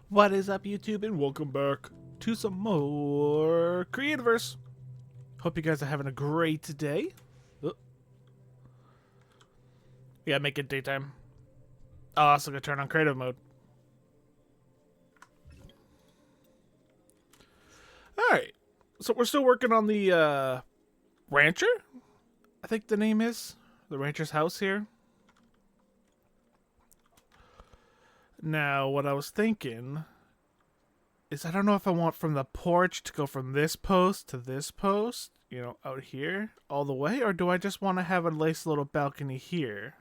What is up, YouTube, and welcome back to some more Creativerse. Hope you guys are having a great day. Oh, we gotta make it daytime. Oh, I'm also gonna turn on creative mode. Alright, so we're still working on the rancher, I think the name is. The rancher's house here. Now, what I was thinking is I don't know if I want from the porch to go from this post to this post, you know, out here all the way, or do I just want to have a nice little balcony here?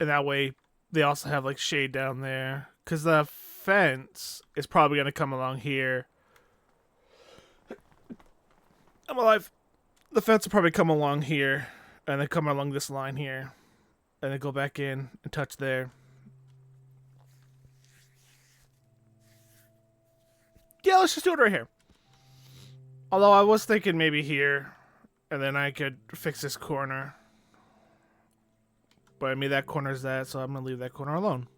And that way they also have like shade down there, because the fence is probably going to come along here. I'm alive. The fence will probably come along here and then come along this line here and then go back in and touch there. Yeah, let's just do it right here. Although I was thinking maybe here, and then I could fix this corner. But I mean, that corner's that, so I'm going to leave that corner alone.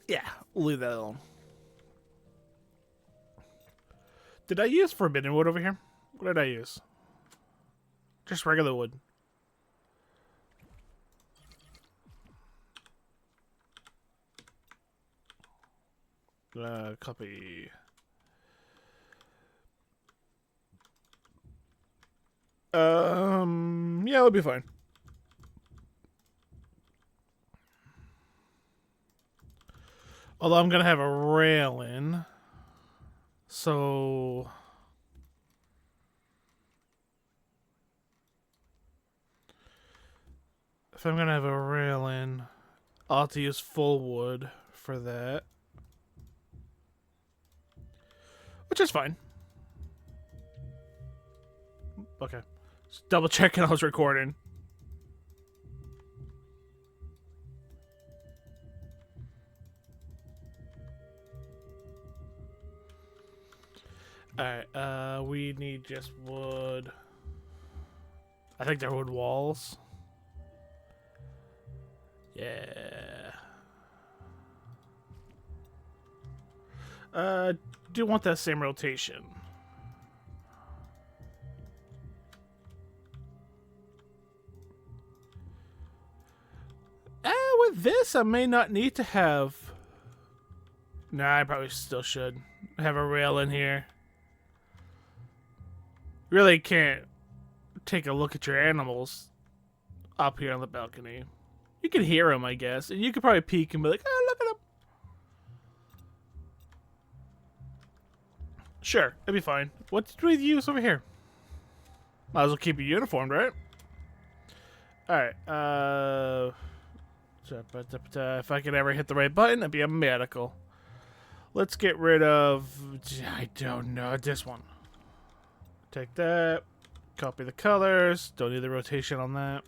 Yeah, we'll leave that alone. Did I use forbidden wood over here? What did I use? Just regular wood. Copy. Yeah, it'll be fine. Although I'm gonna have a railing, so if I'm gonna have a railing, I'll have to use full wood for that, which is fine. Okay, just double checking I was recording. Alright, we need just wood. I think they're wood walls. Yeah. Do want that same rotation. With this, I may not need to have... Nah, I probably still should have a rail in here. Really can't take a look at your animals up here on the balcony. You can hear them, I guess, and you could probably peek and be like, "Oh, look at them." Sure, it'd be fine. What did we use over here? Might as well keep you uniformed, right? Alright, if I could ever hit the right button, it'd be a medical. Let's get rid of... I don't know, this one. Take that. Copy the colors. Don't need the rotation on that.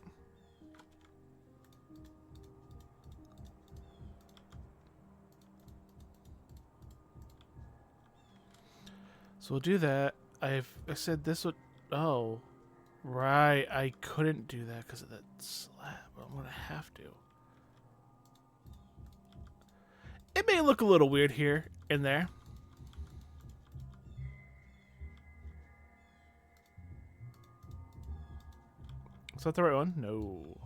So we'll do that. I said this would... Oh. Right. I couldn't do that because of that slab. But I'm going to have to. It may look a little weird here and there. Is that the right one? No.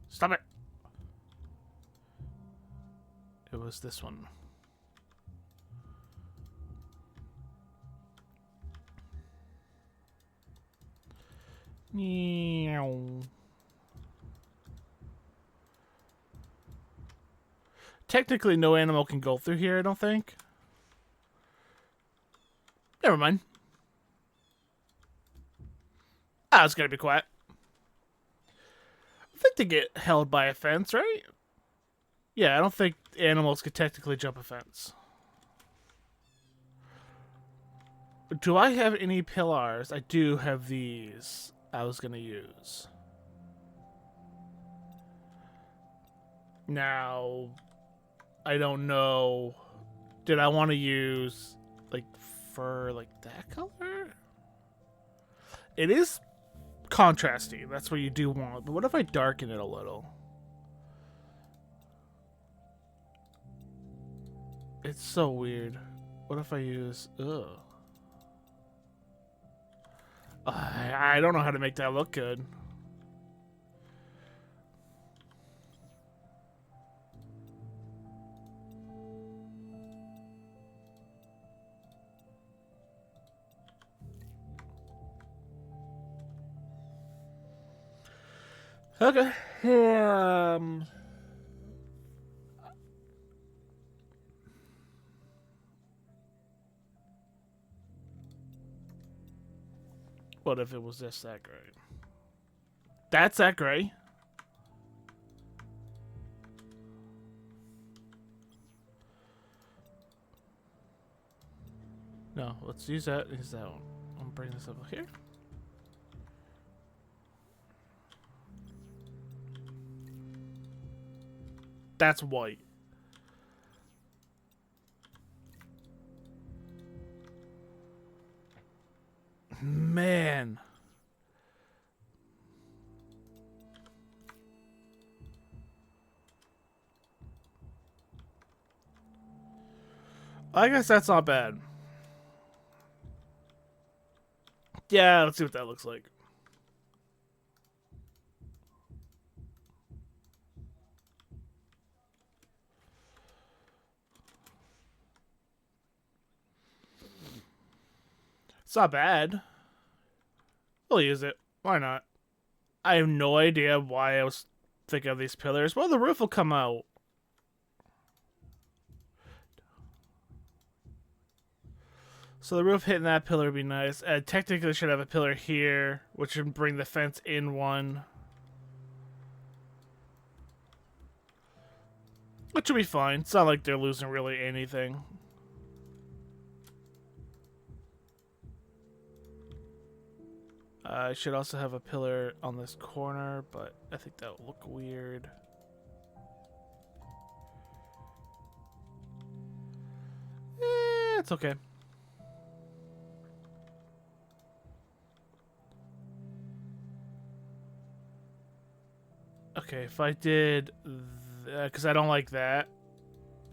Stop it. It was this one. Meow. Technically, no animal can go through here, I don't think. Never mind. Ah, it's gonna be quiet. I think they get held by a fence, right? Yeah, I don't think animals could technically jump a fence. Do I have any pillars? I do have these I was gonna use. Now, I don't know. Did I want to use like fur like that color? It is contrasty. That's what you do want. But what if I darken it a little? It's so weird. What if I use... Ugh. I don't know how to make that look good. Okay. What if it was just that gray? That's that gray. No, let's use that. Use that one. I'm gonna bring this over here. That's white. Man. I guess that's not bad. Yeah, let's see what that looks like. It's not bad. We'll use it. Why not? I have no idea why I was thinking of these pillars. Well, the roof will come out. So the roof hitting that pillar would be nice. Technically, should have a pillar here, which would bring the fence in one. Which will be fine. It's not like they're losing really anything. I should also have a pillar on this corner, but I think that would look weird. It's okay. Okay, if I did... because I don't like that.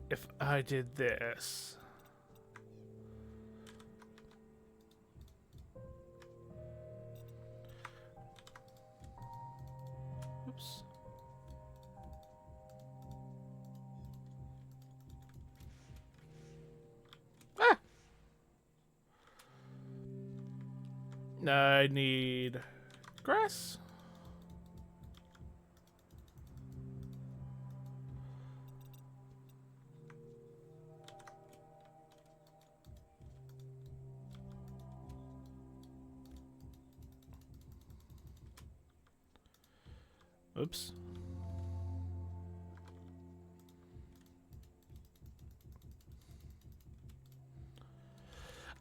If I did this... Oops. Ah! I need grass. Oops.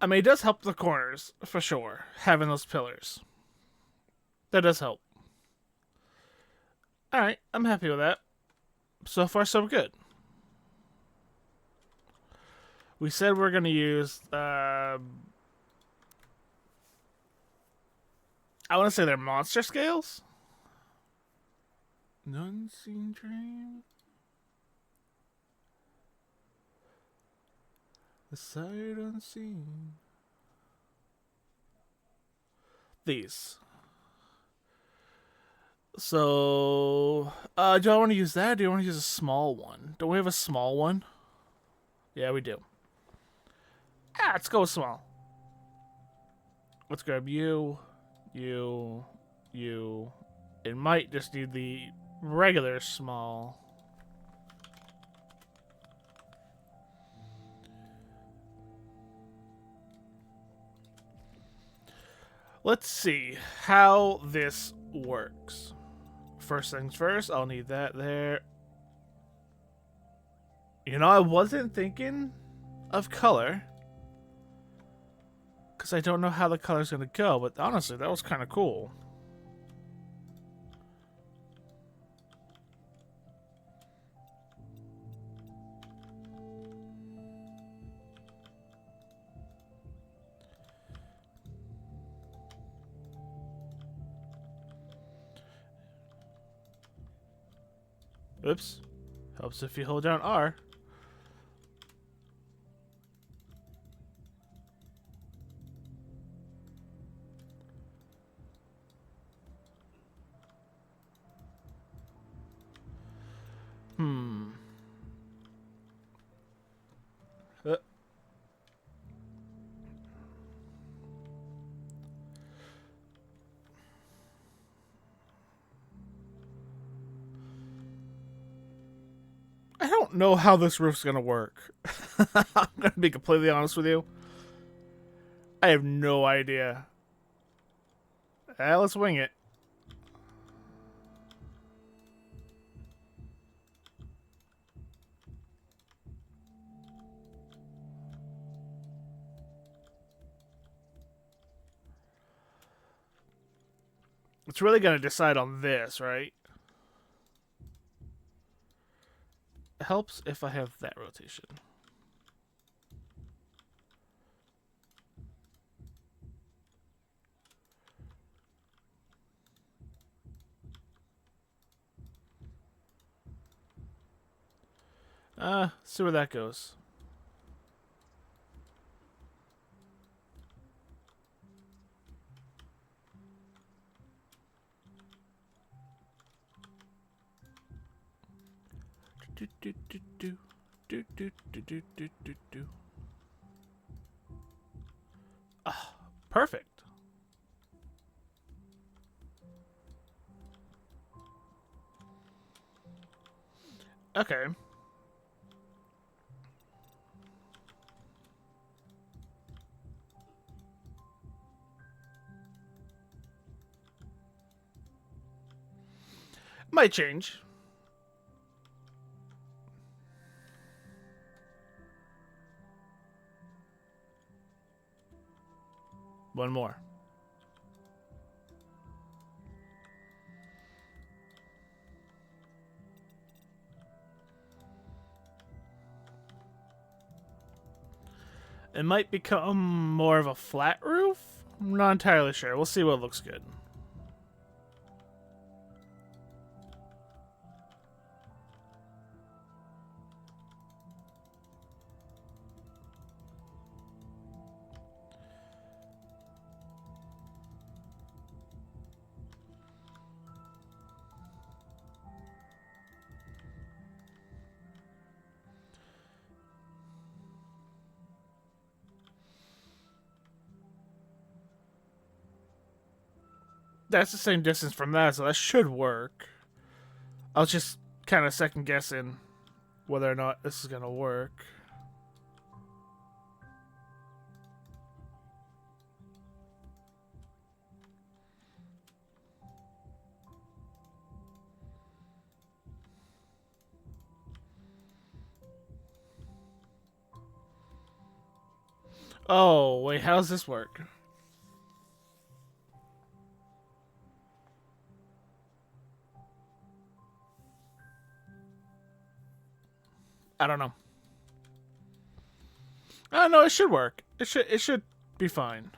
I mean, it does help the corners, for sure, having those pillars. That does help. Alright, I'm happy with that. So far, so good. We said we're going to use... I want to say they're monster scales? None seen dream. The sight unseen. These. So, do I want to use that? Or do you want to use a small one? Don't we have a small one? Yeah, we do. Ah, let's go with small. Let's grab you. It might just need the regular small. Let's see how this works. First things first, I'll need that there. You know, I wasn't thinking of color, because I don't know how the color's going to go, but honestly, that was kind of cool. Oops. Helps if you hold down R. I don't know how this roof's gonna work. I'm gonna be completely honest with you. I have no idea. Let's wing it. It's really gonna decide on this, right? It helps if I have that rotation. See where that goes. Do do do do do do do do do do do. Ah, perfect. Okay. Might change. One more. It might become more of a flat roof? I'm not entirely sure. We'll see what looks good. That's the same distance from that, so that should work. I was just kind of second guessing whether or not this is going to work. Oh, wait, how does this work? I don't know. Oh no, it should work. It should be fine.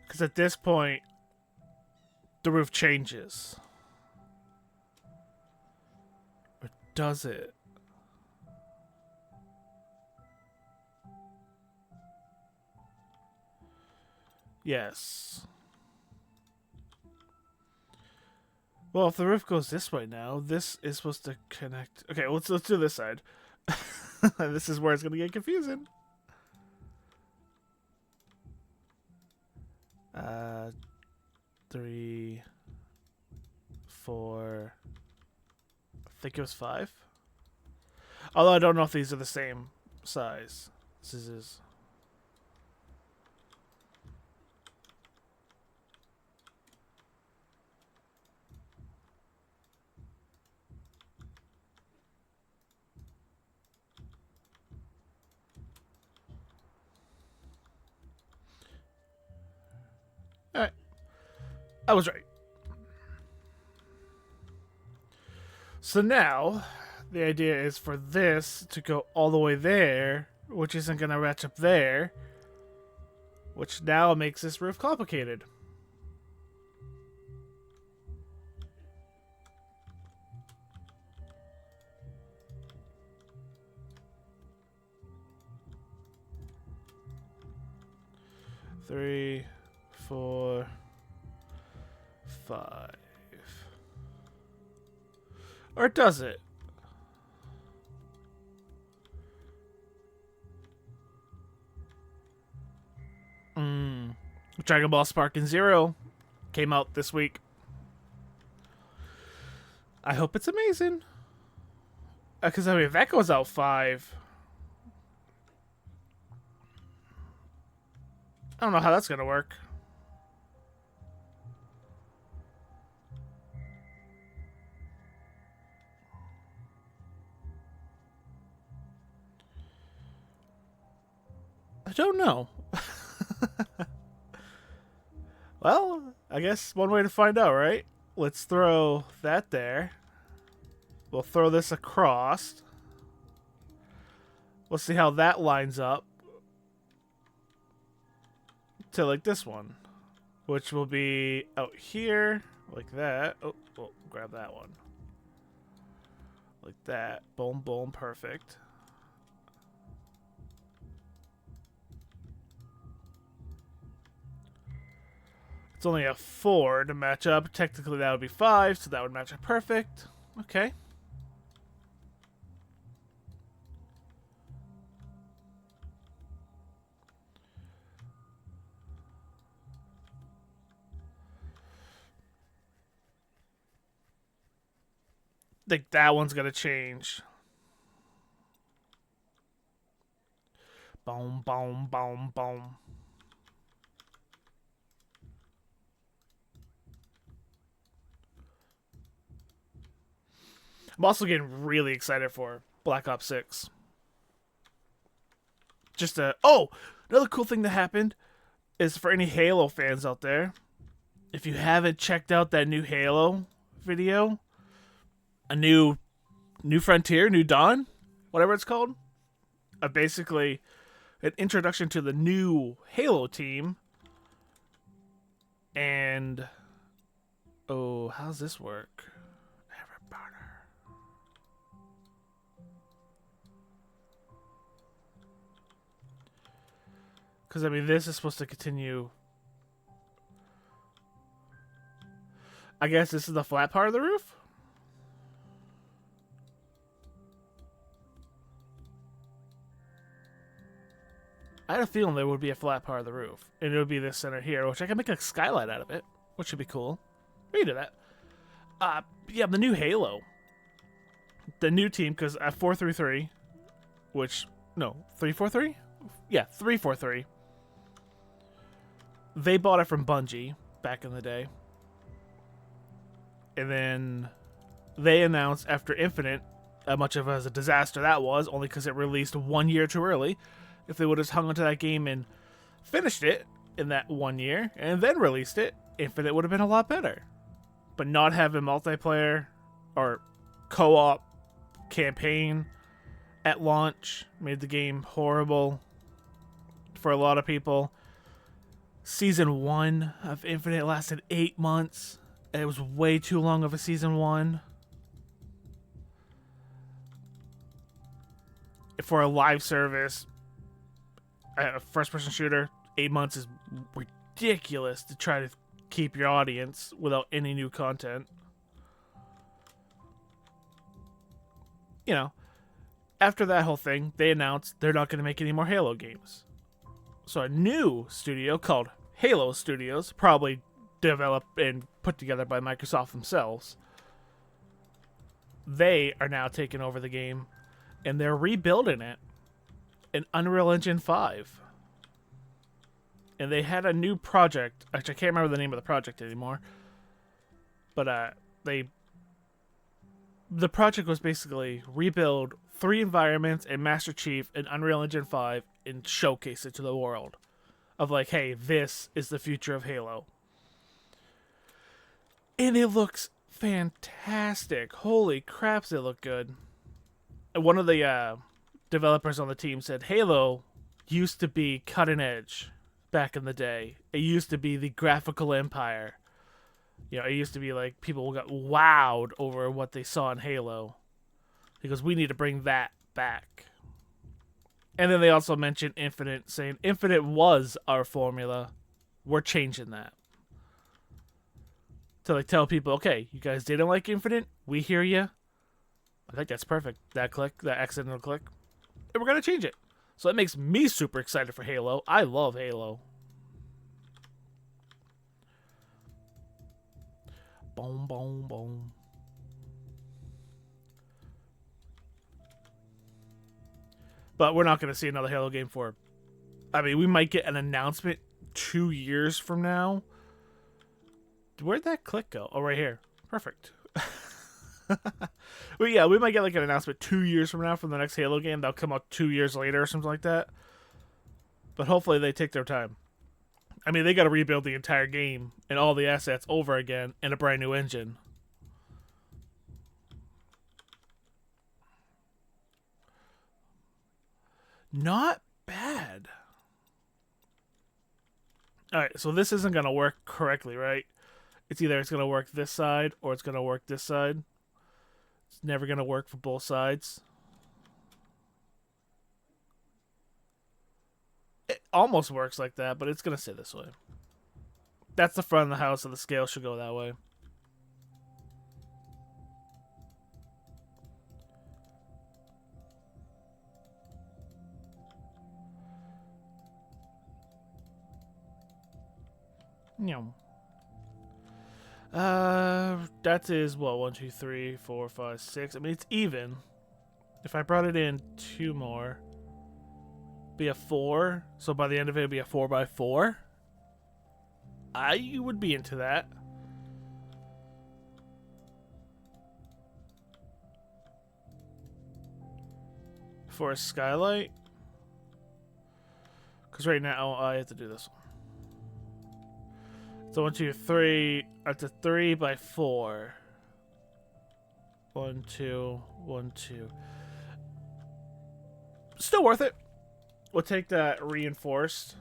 Because at this point, the roof changes. Or does it? Yes. Well, if the roof goes this way now, this is supposed to connect. Okay, let's do this side. This is where it's gonna get confusing. 3, 4. I think it was 5. Although I don't know if these are the same size. This is. Alright. I was right. So now, the idea is for this to go all the way there, which isn't going to match up there, which now makes this roof complicated. Three, 4, 5. Or does it? Dragon Ball Sparking Zero came out this week. I hope it's amazing. Because, I mean, if that goes out 5... I don't know how that's going to work. I don't know. Well, I guess one way to find out, right? Let's throw that there. We'll throw this across. We'll see how that lines up to like this one, which will be out here like that. Oh, we'll grab that one. Like that. Boom, boom, perfect. It's only a 4 to match up. Technically, that would be 5, so that would match up perfect. Okay. I think that one's going to change. Boom, boom, boom, boom. I'm also getting really excited for Black Ops 6. Another cool thing that happened is for any Halo fans out there, if you haven't checked out that new Halo video, a new Frontier, New Dawn, whatever it's called, basically an introduction to the new Halo team. And how's this work? Because, I mean, this is supposed to continue. I guess this is the flat part of the roof? I had a feeling there would be a flat part of the roof. And it would be this center here, which I can make a skylight out of it, which would be cool. We can do that. Yeah, the new Halo. The new team, because 433, which, no, 343? Yeah, 343. They bought it from Bungie back in the day. And then they announced after Infinite how much of a disaster that was, only because it released 1 year too early. If they would have hung onto that game and finished it in that 1 year and then released it, Infinite would have been a lot better. But not having multiplayer or co-op campaign at launch made the game horrible for a lot of people. Season 1 of Infinite lasted 8 months. It was way too long of a Season 1. For a live service, a first-person shooter, 8 months is ridiculous to try to keep your audience without any new content. You know, after that whole thing, they announced they're not going to make any more Halo games. So a new studio called Halo Studios, probably developed and put together by Microsoft themselves, they are now taking over the game, and they're rebuilding it in Unreal Engine 5. And they had a new project. Actually, I can't remember the name of the project anymore. But the project was basically rebuild 3 environments and Master Chief in Unreal Engine 5 and showcase it to the world. Of like, hey, this is the future of Halo. And it looks fantastic. Holy craps, it look good. And one of the developers on the team said Halo used to be cutting edge back in the day. It used to be the graphical empire. You know, it used to be like people got wowed over what they saw in Halo. Because we need to bring that back. And then they also mentioned Infinite, saying Infinite was our formula. We're changing that. To like tell people, okay, you guys didn't like Infinite? We hear you. I think that's perfect. That click, that accidental click. And we're going to change it. So that makes me super excited for Halo. I love Halo. Boom, boom, boom. But we're not going to see another Halo game for... I mean, we might get an announcement 2 years from now. Where'd that click go? Oh, right here. Perfect. Well, yeah, we might get like an announcement 2 years from now from the next Halo game. That'll come out 2 years later or something like that. But hopefully they take their time. I mean, they got to rebuild the entire game and all the assets over again in a brand new engine. Not bad. Alright, so this isn't going to work correctly, right? It's either it's going to work this side or it's going to work this side. It's never going to work for both sides. It almost works like that, but it's going to stay this way. That's the front of the house, so the scale should go that way. No. That is what, 1, 2, 3, 4, 5, 6. I mean, it's even. If I brought it in 2 more, be a 4. So by the end of it, it'd be a 4x4. I would be into that. For a skylight, because right now I have to do this one. So 1, 2, 3. That's a 3x4. 1, 2, 1, 2. Still worth it. We'll take that reinforced.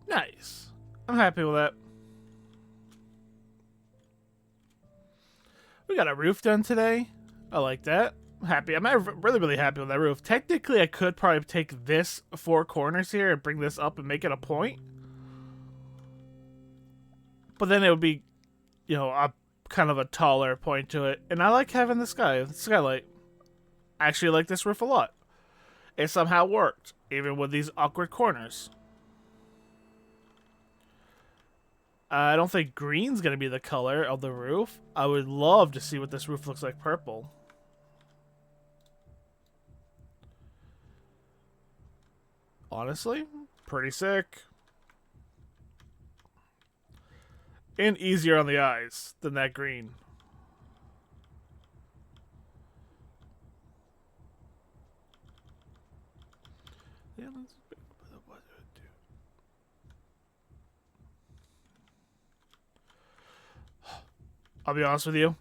Nice. I'm happy with that. We got a roof done today. I like that. I'm happy. I'm really, really happy with that roof. Technically, I could probably take this 4 corners here and bring this up and make it a point. But then it would be, you know, a kind of a taller point to it. And I like having the skylight. I actually like this roof a lot. It somehow worked, even with these awkward corners. I don't think green's going to be the color of the roof. I would love to see what this roof looks like purple. Honestly, pretty sick. And easier on the eyes than that green. Yeah, let's... I'll be honest with you.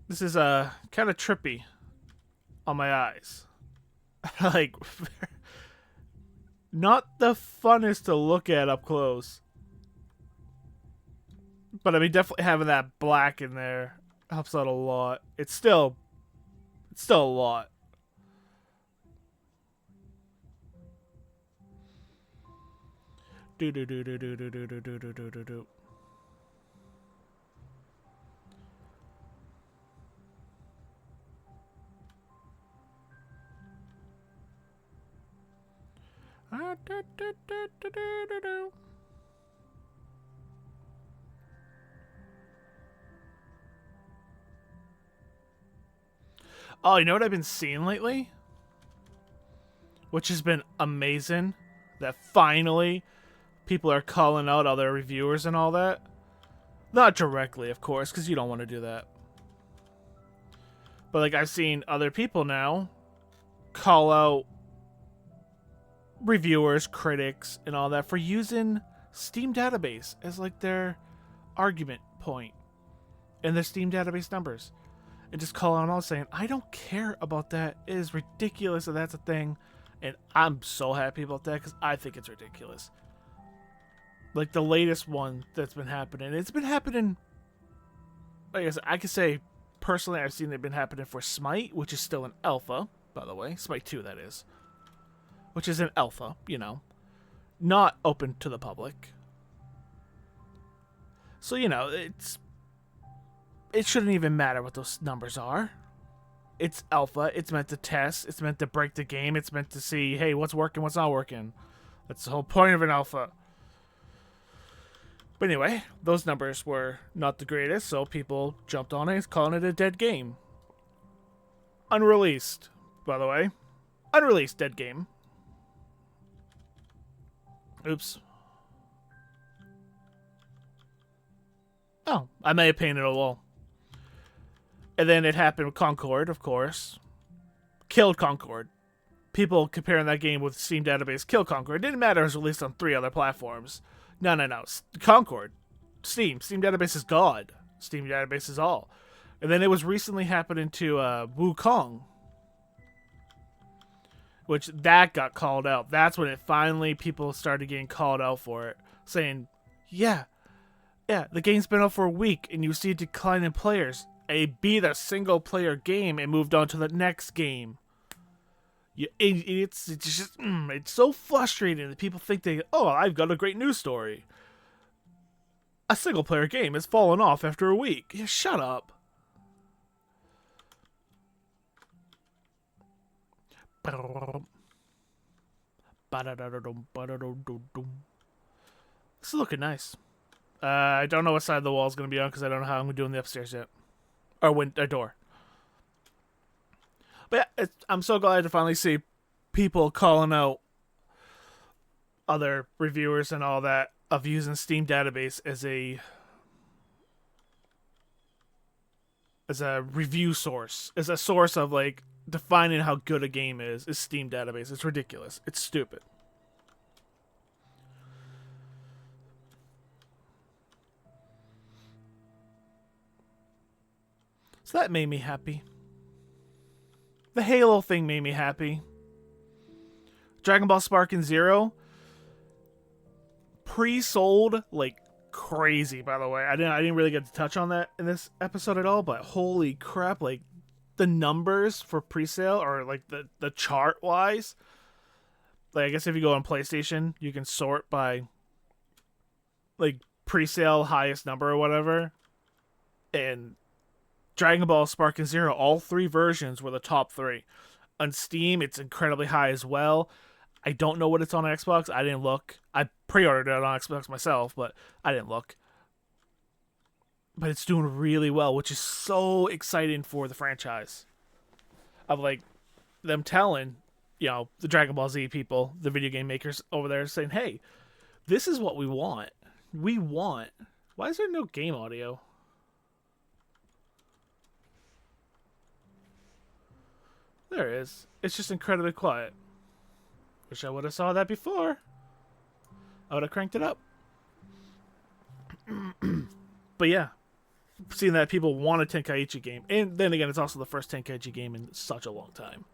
This is kind of trippy on my eyes. Like, not the funnest to look at up close. But I mean, definitely having that black in there helps out a lot. It's still a lot. Do do do do do do do do do do do do. Oh, you know what I've been seeing lately? Which has been amazing. That finally people are calling out other reviewers and all that. Not directly, of course, because you don't want to do that. But like, I've seen other people now call out reviewers, critics, and all that for using Steam database as like their argument point in their Steam database numbers. And just call out all saying, I don't care about that. It is ridiculous that that's a thing. And I'm so happy about that because I think it's ridiculous. Like the latest one that's been happening. It's been happening, like I said, I could say personally I've seen it been happening for Smite, which is still an alpha, by the way. Smite 2, that is. Which is an alpha, you know. Not open to the public. So, you know, it's it shouldn't even matter what those numbers are. It's alpha. It's meant to test. It's meant to break the game. It's meant to see, hey, what's working, what's not working. That's the whole point of an alpha. But anyway, those numbers were not the greatest, so people jumped on it, calling it a dead game. Unreleased, by the way. Unreleased dead game. Oops. Oh, I may have painted a wall. And then it happened with Concord, of course. Killed Concord. People comparing that game with Steam Database killed Concord. It didn't matter, it was released on 3 other platforms. No. Concord. Steam Database is God. Steam Database is all. And then it was recently happening to Wukong. Which, that got called out. That's when it finally, people started getting called out for it. Saying, yeah, the game's been out for a week, and you see a decline in players. It beat a single-player game and moved on to the next game. It's just, it's so frustrating that people think I've got a great news story. A single-player game has fallen off after a week. Yeah, shut up. This is looking nice. I don't know what side of the wall is going to be on because I don't know how I'm doing the upstairs yet. Or a door. But yeah, I'm so glad to finally see people calling out other reviewers and all that of using Steam Database as a review source, as a source of like defining how good a game is Steam Database. It's ridiculous. It's stupid. So that made me happy. The Halo thing made me happy. Dragon Ball Sparking Zero pre-sold like crazy, by the way. I didn't really get to touch on that in this episode at all, but holy crap, like the numbers for pre-sale or like the chart wise. Like I guess if you go on PlayStation, you can sort by like pre-sale highest number or whatever. And Dragon Ball Sparking Zero, all 3 versions were the top 3. On Steam, it's incredibly high as well. I don't know what it's on Xbox. I didn't look. I pre-ordered it on Xbox myself, but I didn't look. But it's doing really well, which is so exciting for the franchise. Of like them telling, the Dragon Ball Z people, the video game makers over there, saying, hey, this is what we want. Why is there no game audio? There is. It's just incredibly quiet. Wish I would have saw that before. I would have cranked it up. But yeah. Seeing that people want a Tenkaichi game. And then again, it's also the first Tenkaichi game in such a long time.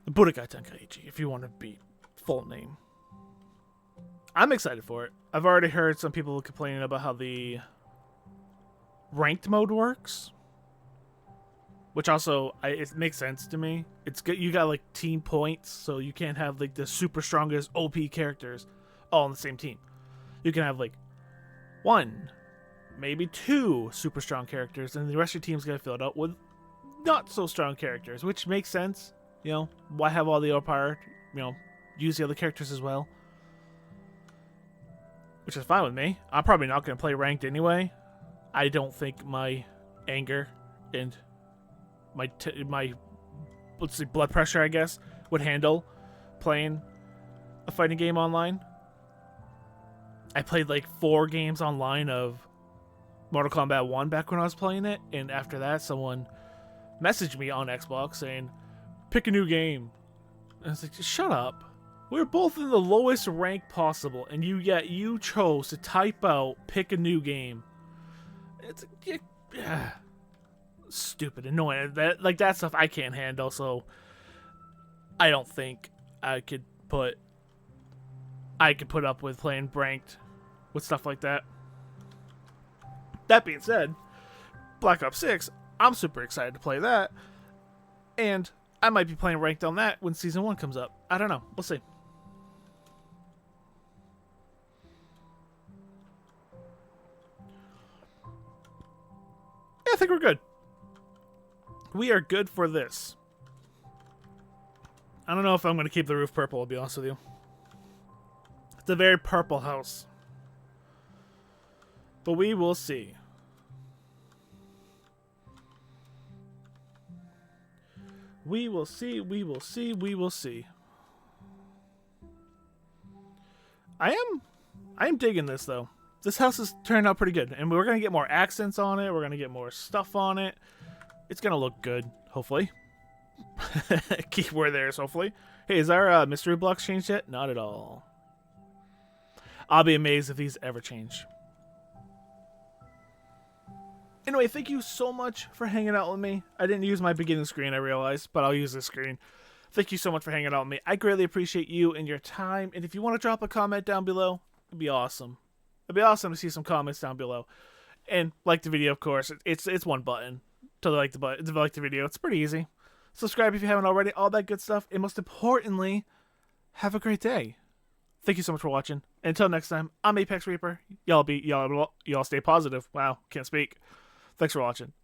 Budokai Tenkaichi, if you want to be full name. I'm excited for it. I've already heard some people complaining about how the ranked mode works. Which also, it makes sense to me. It's good. You got like team points, so you can't have like the super strongest OP characters all on the same team. You can have like 1, maybe 2 super strong characters, and the rest of your team's gonna fill it out with not so strong characters, which makes sense. Why have all the overpower? Use the other characters as well, which is fine with me. I'm probably not gonna play ranked anyway. I don't think my anger and my blood pressure, I guess, would handle playing a fighting game online. I played like 4 games online of Mortal Kombat 1 back when I was playing it, and after that someone messaged me on Xbox saying, pick a new game. And I was like, just shut up. We're both in the lowest rank possible, and you chose to type out pick a new game. It's stupid, annoying. That stuff I can't handle, so I don't think I could put up with playing ranked with stuff like that. That being said, Black Ops 6, I'm super excited to play that, and I might be playing ranked on that when Season 1 comes up. I don't know. We'll see. I think we're good. We are good for this. I don't know if I'm going to keep the roof purple, I'll be honest with you. It's a very purple house. But we will see. We will see, we will see, we will see. I am digging this, though. This house has turned out pretty good. And we're going to get more accents on it. We're going to get more stuff on it. It's going to look good, hopefully. Keyword there is hopefully. Hey, is our mystery blocks changed yet? Not at all. I'll be amazed if these ever change. Anyway, thank you so much for hanging out with me. I didn't use my beginning screen, I realized, but I'll use this screen. Thank you so much for hanging out with me. I greatly appreciate you and your time. And if you want to drop a comment down below, it'd be awesome. It'd be awesome to see some comments down below. And like the video, of course. It's one button to like the video. It's pretty easy. Subscribe if you haven't already. All that good stuff. And most importantly, have a great day. Thank you so much for watching. Until next time, I'm ApexReaper. Y'all stay positive. Wow, can't speak. Thanks for watching.